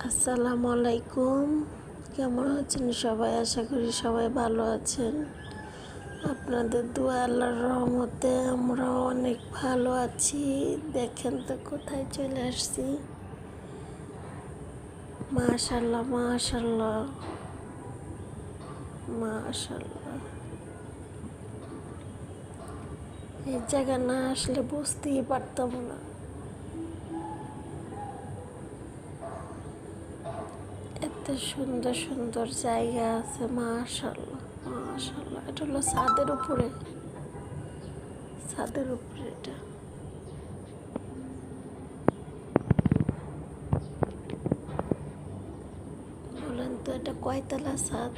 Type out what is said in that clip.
আসসালামু আলাইকুম। কেমন আছেন সবাই? আশা করি সবাই ভালো আছেন। আপনাদের দোয়া আল্লাহর রহমতে আমরা অনেক ভালো আছি। দেখেন তো কোথায় চলে আসছি। মাশাআল্লাহ মাশাআল্লাহ মাশাআল্লাহ। এই জায়গা না আসলে বুঝতেই পারতাম না এত সুন্দর সুন্দর জায়গা আছে। মাশাআল্লাহ মাশাআল্লাহ। এটা হলো ছাদের উপরে এটা। বলেন তো এটা কয়তলা ছাদ?